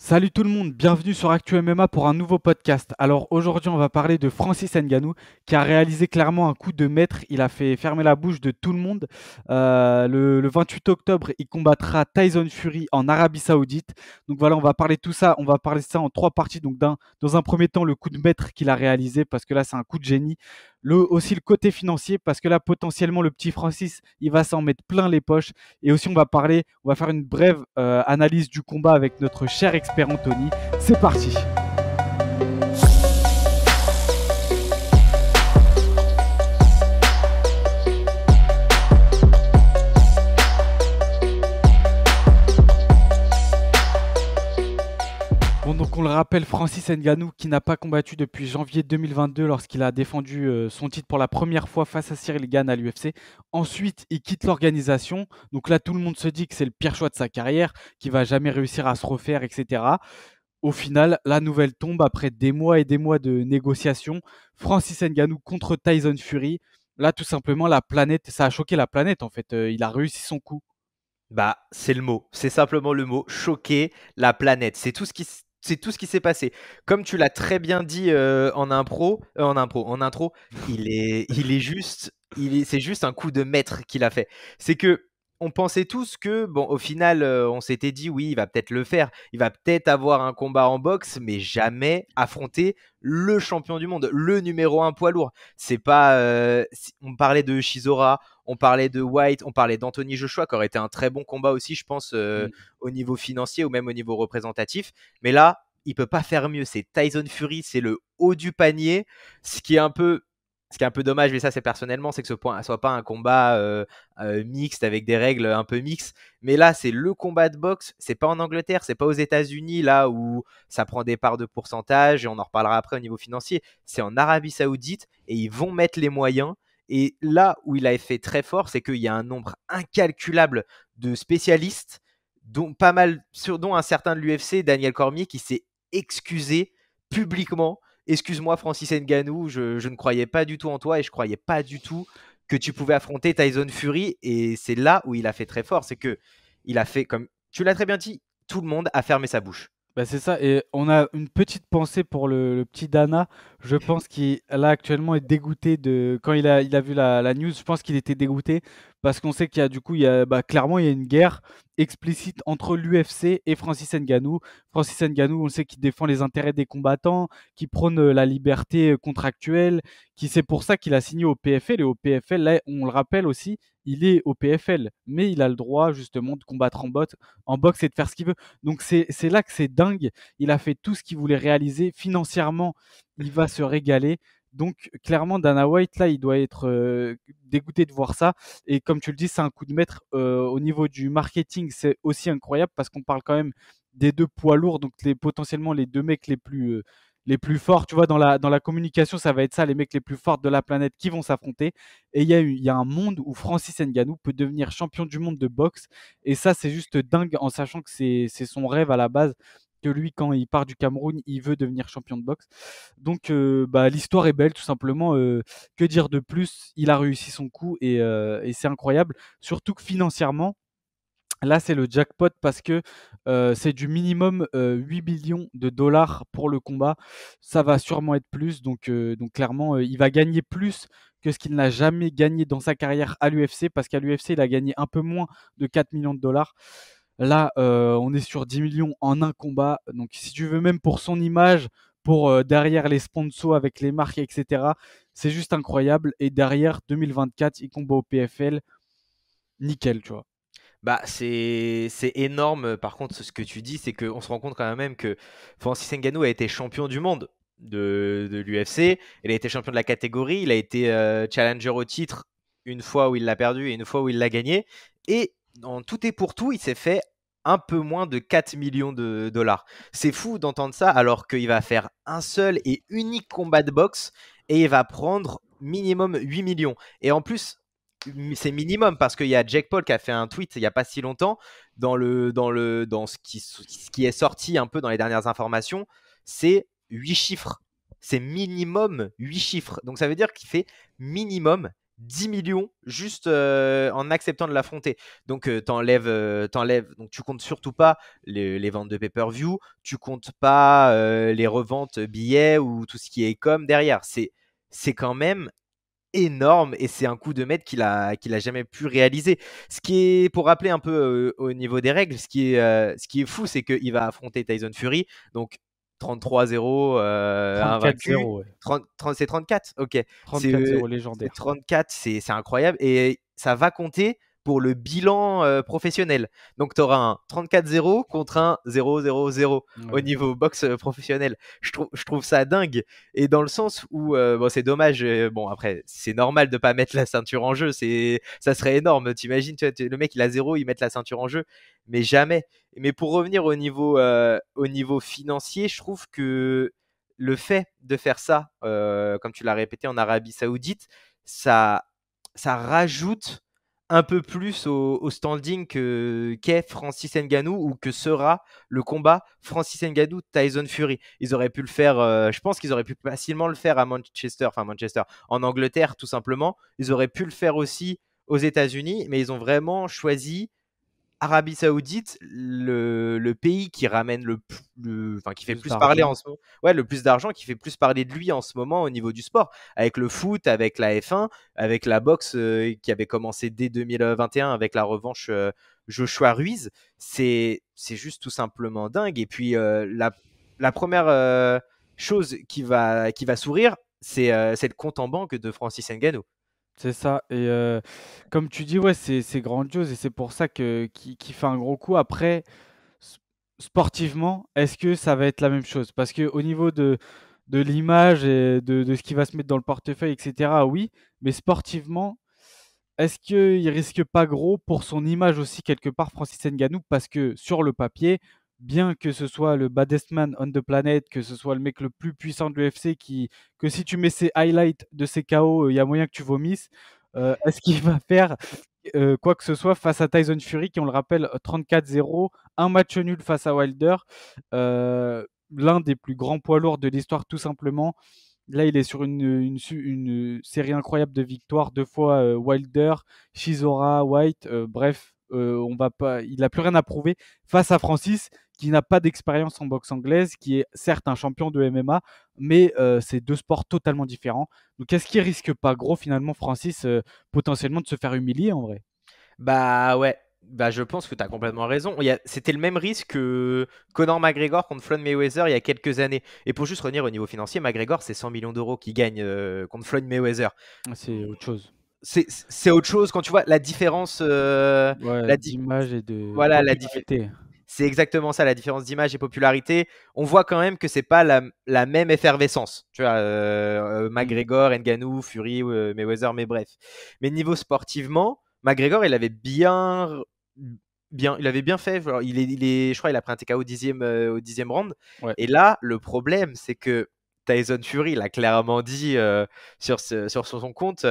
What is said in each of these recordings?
Salut tout le monde, bienvenue sur Actu MMA pour un nouveau podcast. Alors aujourd'hui on va parler de Francis Ngannou qui a réalisé clairement un coup de maître, il a fait fermer la bouche de tout le monde. Le 28 octobre il combattra Tyson Fury en Arabie Saoudite. Donc voilà, on va parler de tout ça, on va parler de ça en trois parties. Donc dans un premier temps le coup de maître qu'il a réalisé parce que là c'est un coup de génie. Aussi le côté financier parce que là potentiellement le petit Francis il va s'en mettre plein les poches. Et aussi, on va faire une brève analyse du combat avec notre cher expert Anthony. C'est parti. Bon, donc on le rappelle, Francis Ngannou qui n'a pas combattu depuis janvier 2022 lorsqu'il a défendu son titre pour la première fois face à Cyril Gane à l'UFC. Ensuite, il quitte l'organisation. Donc là, tout le monde se dit que c'est le pire choix de sa carrière, qu'il va jamais réussir à se refaire, etc. Au final, la nouvelle tombe après des mois et des mois de négociations. Francis Ngannou contre Tyson Fury. Là, tout simplement, la planète, ça a choqué la planète en fait. Il a réussi son coup. Bah, c'est le mot, c'est simplement le mot, choquer la planète. C'est tout ce qui s'est passé. Comme tu l'as très bien dit en intro, c'est juste un coup de maître qu'il a fait. C'est que on pensait tous que, bon, au final, on s'était dit, oui, il va peut-être le faire. Il va peut-être avoir un combat en boxe, mais jamais affronter le champion du monde, le numéro un poids lourd. C'est pas, on parlait de Shizora, on parlait de White, on parlait d'Anthony Joshua, qui aurait été un très bon combat aussi, je pense, au niveau financier ou même au niveau représentatif. Mais là, il peut pas faire mieux. C'est Tyson Fury, c'est le haut du panier. Ce qui est un peu, ce qui est un peu dommage, mais ça c'est personnellement, c'est que ce soit pas un combat mixte avec des règles un peu mixtes. Mais là, c'est le combat de boxe. C'est pas en Angleterre, c'est pas aux États-Unis là où ça prend des parts de pourcentage et on en reparlera après au niveau financier. C'est en Arabie Saoudite et ils vont mettre les moyens. Et là où il a fait très fort, c'est qu'il y a un nombre incalculable de spécialistes, dont un certain de l'UFC, Daniel Cormier, qui s'est excusé publiquement. Excuse-moi, Francis Ngannou, je ne croyais pas du tout en toi et je croyais pas du tout que tu pouvais affronter Tyson Fury. Et c'est là où il a fait très fort, c'est que il a fait, comme tu l'as très bien dit, tout le monde a fermé sa bouche. Bah, c'est ça, et on a une petite pensée pour le petit Dana. Je pense qu'il là actuellement est dégoûté de quand il a vu la news. Je pense qu'il était dégoûté parce qu'on sait qu'il y a du coup clairement il y a une guerre explicite entre l'UFC et Francis Ngannou. Francis Ngannou, on sait qu'il défend les intérêts des combattants, qui prône la liberté contractuelle, qui c'est pour ça qu'il a signé au PFL et au PFL là on le rappelle aussi, il est au PFL, mais il a le droit justement de combattre en boxe et de faire ce qu'il veut. Donc c'est là que c'est dingue. Il a fait tout ce qu'il voulait réaliser. Financièrement, il va se régaler. Donc clairement, Dana White, là, il doit être dégoûté de voir ça. Et comme tu le dis, c'est un coup de maître. Au niveau du marketing, c'est aussi incroyable parce qu'on parle quand même des deux poids lourds, donc potentiellement les deux mecs les plus forts. Tu vois, dans la communication, ça va être ça, les mecs les plus forts de la planète qui vont s'affronter. Et il y a un monde où Francis Ngannou peut devenir champion du monde de boxe et ça, c'est juste dingue en sachant que c'est son rêve à la base. Que lui, quand il part du Cameroun, il veut devenir champion de boxe. Donc, l'histoire est belle, tout simplement. Que dire de plus? Il a réussi son coup et c'est incroyable. Surtout que financièrement, là, c'est le jackpot parce que c'est du minimum 8 millions de dollars pour le combat. Ça va sûrement être plus. Donc clairement, il va gagner plus que ce qu'il n'a jamais gagné dans sa carrière à l'UFC parce qu'à l'UFC, il a gagné un peu moins de 4 millions de dollars. Là, on est sur 10 millions en un combat. Donc, si tu veux, même pour son image, pour derrière les sponsors avec les marques, etc., c'est juste incroyable. Et derrière, 2024, il combat au PFL. Nickel, tu vois. Bah, c'est énorme. Par contre, ce que tu dis, c'est qu'on se rend compte quand même que Francis Ngannou a été champion du monde de l'UFC. Il a été champion de la catégorie. Il a été challenger au titre une fois où il l'a perdu et une fois où il l'a gagné. Et en tout et pour tout, il s'est fait un peu moins de 4 millions de dollars. C'est fou d'entendre ça alors qu'il va faire un seul et unique combat de boxe et il va prendre minimum 8 millions. Et en plus, c'est minimum parce qu'il y a Jake Paul qui a fait un tweet il n'y a pas si longtemps dans ce qui est sorti un peu dans les dernières informations, c'est 8 chiffres. C'est minimum 8 chiffres. Donc ça veut dire qu'il fait minimum 10 millions juste en acceptant de l'affronter. Donc, donc tu comptes surtout pas les ventes de pay-per-view, tu comptes pas les reventes billets ou tout ce qui est com derrière. C'est quand même énorme et c'est un coup de maître qu'il a jamais pu réaliser. Ce qui est, pour rappeler un peu au niveau des règles, ce qui est fou, c'est qu'il va affronter Tyson Fury, donc 33-0, invaincu. 34-0, ouais. 30, c'est 34, ok. C'est 34-0 c'est légendaire. 34, c'est incroyable et ça va compter pour le bilan professionnel. Donc tu auras un 34-0 contre un 0-0-0 au Ouais. niveau boxe professionnel. Je trouve ça dingue. Et dans le sens où, bon, c'est dommage, bon, après, c'est normal de pas mettre la ceinture en jeu, ça serait énorme. T'imagines, tu vois, le mec, il a 0, il met la ceinture en jeu, mais jamais. Mais pour revenir au niveau financier, je trouve que le fait de faire ça, comme tu l'as répété en Arabie Saoudite, ça, ça rajoute un peu plus au standing qu'est Francis Ngannou ou que sera le combat Francis Ngannou-Tyson Fury. Ils auraient pu le faire, je pense qu'ils auraient pu facilement le faire à Manchester, en Angleterre tout simplement. Ils auraient pu le faire aussi aux États-Unis, mais ils ont vraiment choisi Arabie Saoudite, le pays qui ramène enfin, qui fait Plus plus parler en d'argent. ce moment, ouais, le plus d'argent, qui fait plus parler de lui en ce moment au niveau du sport, avec le foot, avec la F1, avec la boxe qui avait commencé dès 2021 avec la revanche Joshua Ruiz. C'est juste tout simplement dingue. Et puis la première chose qui va sourire, c'est le compte en banque de Francis Ngannou. C'est ça. Et comme tu dis, ouais, c'est grandiose et c'est pour ça qu'il fait un gros coup. Après, s- sportivement, est-ce que ça va être la même chose? Parce qu'au niveau de l'image et de ce qui va se mettre dans le portefeuille, etc., oui. Mais sportivement, est-ce qu'il risque pas gros pour son image aussi quelque part, Francis Ngannou? Parce que sur le papier, bien que ce soit le baddest man on the planet, que ce soit le mec le plus puissant de l'UFC, que si tu mets ses highlights de ses KO, il y a moyen que tu vomisses. Est-ce qu'il va faire quoi que ce soit face à Tyson Fury, qui, on le rappelle, 34-0, un match nul face à Wilder, l'un des plus grands poids lourds de l'histoire, tout simplement. Là, il est sur une série incroyable de victoires, deux fois Wilder, Chisora, White, bref, on va pas, il n'a plus rien à prouver face à Francis, qui n'a pas d'expérience en boxe anglaise, qui est certes un champion de MMA, mais c'est deux sports totalement différents. Donc, est-ce qu'il risque pas gros finalement, Francis, potentiellement de se faire humilier en vrai? Bah ouais, bah je pense que tu as complètement raison. C'était le même risque que Conor McGregor contre Floyd Mayweather il y a quelques années. Et pour juste revenir au niveau financier, McGregor, c'est 100 millions d'euros qu'il gagne contre Floyd Mayweather. C'est autre chose. C'est autre chose quand tu vois la différence. Ouais, La di- d'image et de voilà, popularité. c'est exactement ça, la différence d'image et popularité. On voit quand même que c'est pas la même effervescence. Tu vois, Mm. McGregor, Ngannou, Fury, Mayweather, mais bref. Mais niveau sportivement, McGregor, il avait bien fait. Genre, je crois, il a pris un TKO au 10e round. Ouais. Et là, le problème, c'est que Tyson Fury l'a clairement dit sur son compte.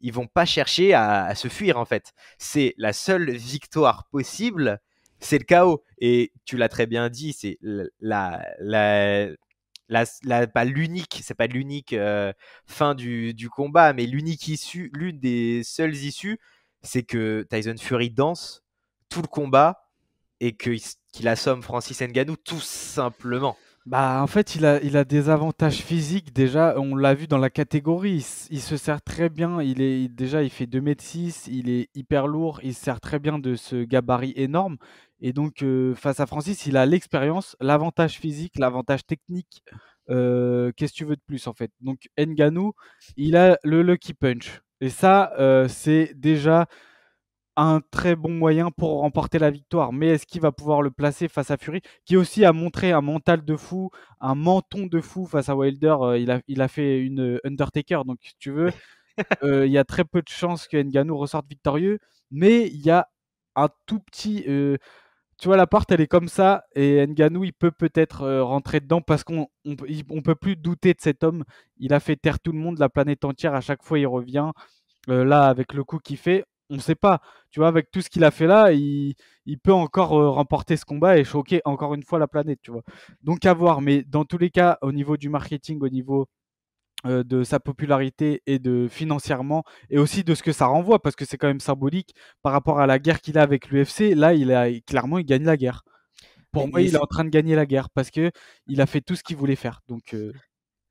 Ils vont pas chercher à se fuir en fait. C'est la seule victoire possible, c'est le chaos. Et tu l'as très bien dit, c'est pas l'unique, c'est pas l'unique fin du combat, mais l'unique issue, l'une des seules issues, c'est que Tyson Fury danse tout le combat et qu'il assomme Francis Ngannou tout simplement. Bah, en fait, il a des avantages physiques. Déjà, on l'a vu dans la catégorie. Il se sert très bien. Déjà, il fait 2,6 m. Il est hyper lourd. Il se sert très bien de ce gabarit énorme. Et donc, face à Francis, il a l'expérience, l'avantage physique, l'avantage technique. Qu'est-ce que tu veux de plus, en fait? Donc, Ngannou, il a le lucky punch. Et ça, c'est déjà un très bon moyen pour remporter la victoire. Mais est-ce qu'il va pouvoir le placer face à Fury, qui aussi a montré un mental de fou, un menton de fou face à Wilder? Il a fait une Undertaker. Donc, si tu veux, il y a très peu de chances que Ngannou ressorte victorieux. Mais il y a un tout petit. Tu vois, la porte, elle est comme ça. Et Ngannou, il peut peut-être rentrer dedans parce on peut plus douter de cet homme. Il a fait taire tout le monde, la planète entière. À chaque fois, il revient. Là, avec le coup qu'il fait, on ne sait pas. Tu vois, avec tout ce qu'il a fait là, il peut encore remporter ce combat et choquer encore une fois la planète, tu vois. Donc à voir. Mais dans tous les cas, au niveau du marketing, au niveau de sa popularité et de financièrement et aussi de ce que ça renvoie parce que c'est quand même symbolique par rapport à la guerre qu'il a avec l'UFC. Là, clairement, il gagne la guerre. Pour moi, Et il est en train de gagner la guerre parce que il a fait tout ce qu'il voulait faire. Donc,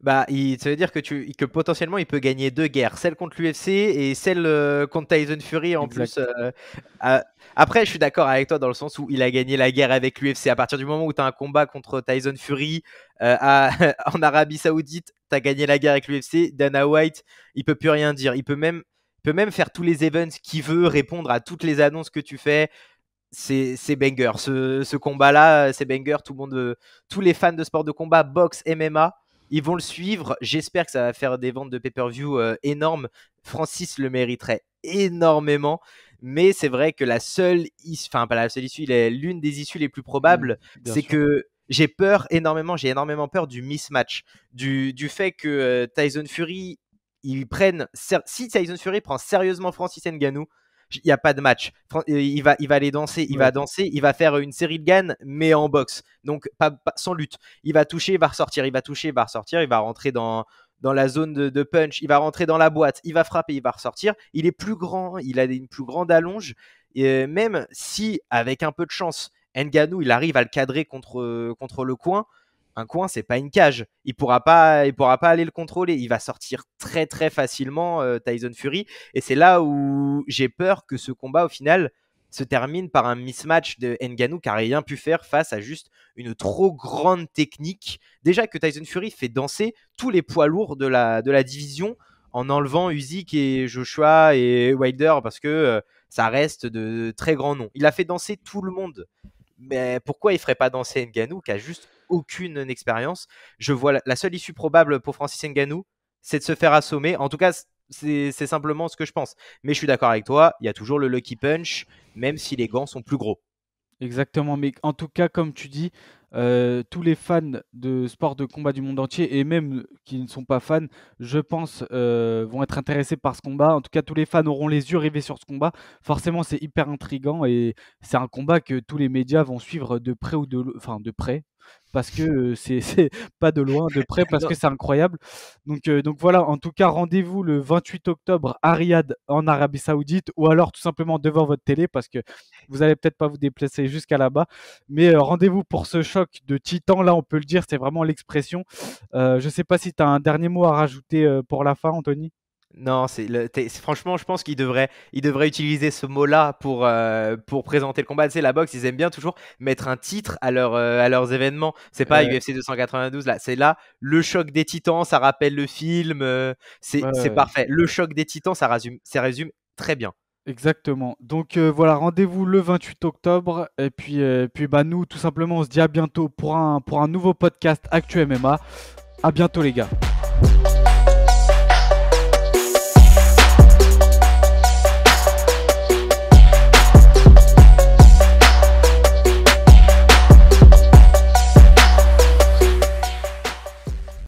bah, ça veut dire que potentiellement il peut gagner 2 guerres, celle contre l'UFC et celle contre Tyson Fury en exact. plus. Après, je suis d'accord avec toi dans le sens où il a gagné la guerre avec l'UFC. À partir du moment où tu as un combat contre Tyson Fury en Arabie Saoudite, tu as gagné la guerre avec l'UFC. Dana White, il peut plus rien dire. Il peut même faire tous les events qu'il veut, répondre à toutes les annonces que tu fais. C'est banger. Ce combat-là, c'est banger. Tous les fans de sport de combat, boxe, MMA, ils vont le suivre. J'espère que ça va faire des ventes de pay-per-view énormes. Francis le mériterait énormément. Mais c'est vrai que enfin pas la seule issue, l'une des issues les plus probables, Bien c'est sûr. que j'ai énormément peur du mismatch, du fait que Tyson Fury, si Tyson Fury prend sérieusement Francis Ngannou, il n'y a pas de match. Il va aller danser, il Ouais. va danser, il va faire une série de GAN, mais en boxe. Donc, sans lutte. Il va toucher, il va ressortir, il va toucher, il va ressortir, il va rentrer dans la zone de punch, il va rentrer dans la boîte, il va frapper, il va ressortir. Il est plus grand, il a une plus grande allonge. Et même si, avec un peu de chance, Ngannou, il arrive à le cadrer contre le coin, un coin, c'est pas une cage. Il pourra pas aller le contrôler. Il va sortir très très facilement Tyson Fury. Et c'est là où j'ai peur que ce combat, au final, se termine par un mismatch de Ngannou qui n'a rien pu faire face à juste une trop grande technique. Déjà que Tyson Fury fait danser tous les poids lourds de la division en enlevant Usyk et Joshua et Wilder parce que ça reste de très grands noms. Il a fait danser tout le monde. Mais pourquoi il ferait pas danser Ngannou qui a juste aucune expérience? Je vois la seule issue probable pour Francis Ngannou, c'est de se faire assommer. En tout cas, c'est simplement ce que je pense. Mais je suis d'accord avec toi, il y a toujours le lucky punch, même si les gants sont plus gros. Exactement, mais en tout cas, comme tu dis, tous les fans de sport de combat du monde entier et même qui ne sont pas fans, je pense, vont être intéressés par ce combat. En tout cas, tous les fans auront les yeux rivés sur ce combat. Forcément, c'est hyper intriguant et c'est un combat que tous les médias vont suivre de près ou enfin de près, parce que c'est pas de loin, de près, parce que Non, c'est incroyable. Donc voilà, en tout cas, rendez-vous le 28 octobre à Riyad, en Arabie Saoudite, ou alors tout simplement devant votre télé, parce que vous allez peut-être pas vous déplacer jusqu'à là-bas, mais rendez-vous pour ce choc de titan. Là, on peut le dire, c'est vraiment l'expression. Je sais pas si tu as un dernier mot à rajouter pour la fin, Anthony. non, franchement, je pense qu'il devrait utiliser ce mot-là pour présenter le combat. Tu sais, la boxe, ils aiment bien toujours mettre un titre à leurs événements. C'est pas Ouais, UFC 292 là, c'est là le choc des titans. Ça rappelle le film. C'est ouais, parfait. Le choc des titans, ça résume très bien. exactement. Donc voilà, rendez-vous le 28 octobre. Et puis bah, nous, tout simplement, on se dit à bientôt pour un nouveau podcast Actu MMA. À bientôt, les gars.